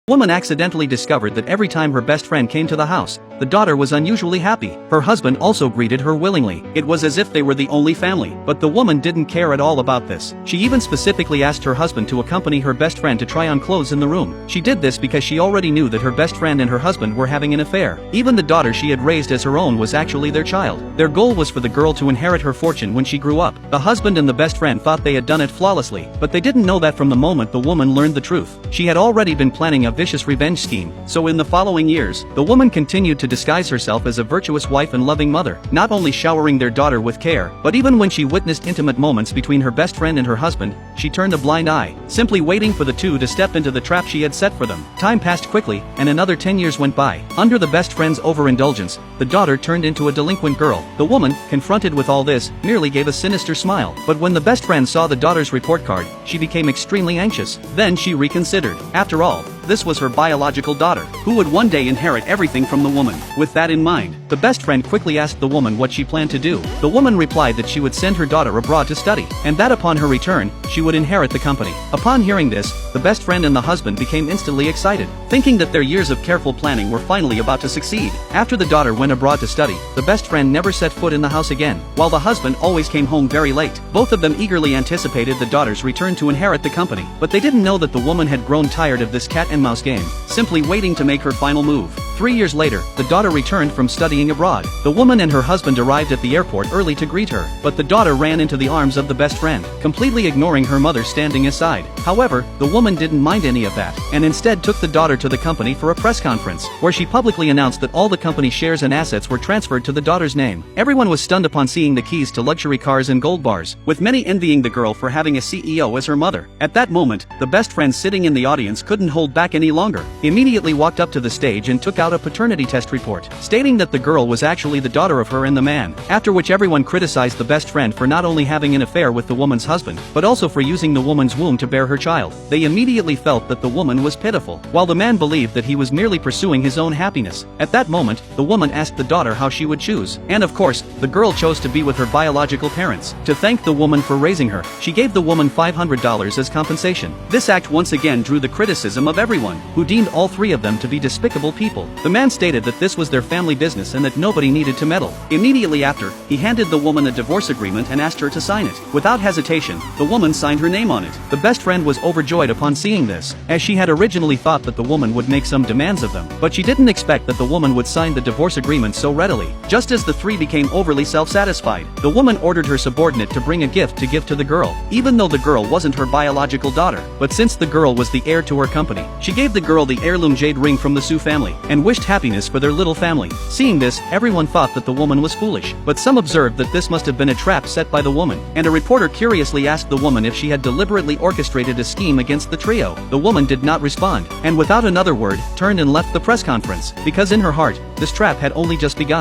Woman accidentally discovered that every time her best friend came to the house, the daughter was unusually happy. Her husband also greeted her willingly. It was as if they were the only family. But the woman didn't care at all about this. She even specifically asked her husband to accompany her best friend to try on clothes in the room. She did this because she already knew that her best friend and her husband were having an affair. Even the daughter she had raised as her own was actually their child. Their goal was for the girl to inherit her fortune when she grew up. The husband and the best friend thought they had done it flawlessly, but they didn't know that from the moment the woman learned the truth. She had already been planning a vicious revenge scheme. So in the following years, the woman continued to disguise herself as a virtuous wife and loving mother, not only showering their daughter with care, but even when she witnessed intimate moments between her best friend and her husband, she turned a blind eye, simply waiting for the two to step into the trap she had set for them. Time passed quickly, and another 10 years went by. Under the best friend's overindulgence, the daughter turned into a delinquent girl. The woman, confronted with all this, merely gave a sinister smile. But when the best friend saw the daughter's report card, she became extremely anxious. Then she reconsidered. After all, this was her biological daughter, who would one day inherit everything from the woman. With that in mind, the best friend quickly asked the woman what she planned to do. The woman replied that she would send her daughter abroad to study, and that upon her return, she would inherit the company. Upon hearing this, the best friend and the husband became instantly excited, thinking that their years of careful planning were finally about to succeed. After the daughter went abroad to study, the best friend never set foot in the house again, while the husband always came home very late. Both of them eagerly anticipated the daughter's return to inherit the company, but they didn't know that the woman had grown tired of this cat and mouse game, simply waiting to make her final move. 3 years later, the daughter returned from studying abroad. The woman and her husband arrived at the airport early to greet her, but the daughter ran into the arms of the best friend, completely ignoring her mother standing aside. However, the woman didn't mind any of that, and instead took the daughter to the company for a press conference, where she publicly announced that all the company shares and assets were transferred to the daughter's name. Everyone was stunned upon seeing the keys to luxury cars and gold bars, with many envying the girl for having a CEO as her mother. At that moment, the best friend sitting in the audience couldn't hold back any longer. He immediately walked up to the stage and took out a paternity test report, stating that the girl was actually the daughter of her and the man, after which everyone criticized the best friend for not only having an affair with the woman's husband, but also for using the woman's womb to bear her child. They immediately felt that the woman was pitiful, while the man believed that he was merely pursuing his own happiness. At that moment, the woman asked the daughter how she would choose, and of course, the girl chose to be with her biological parents. To thank the woman for raising her, she gave the woman $500 as compensation. This act once again drew the criticism of everyone, who deemed all three of them to be despicable people. The man stated that this was their family business and that nobody needed to meddle. Immediately after, he handed the woman a divorce agreement and asked her to sign it. Without hesitation, the woman signed her name on it. The best friend was overjoyed upon seeing this, as she had originally thought that the woman would make some demands of them, but she didn't expect that the woman would sign the divorce agreement so readily. Just as the three became overly self-satisfied, the woman ordered her subordinate to bring a gift to give to the girl, even though the girl wasn't her biological daughter. But since the girl was the heir to her company, she gave the girl the heirloom jade ring from the Su family, and wished happiness for their little family. Seeing this, everyone thought that the woman was foolish, but some observed that this must have been a trap set by the woman, and a reporter curiously asked the woman if she had deliberately orchestrated a scheme against the trio. The woman did not respond, and without another word, turned and left the press conference, because in her heart, this trap had only just begun.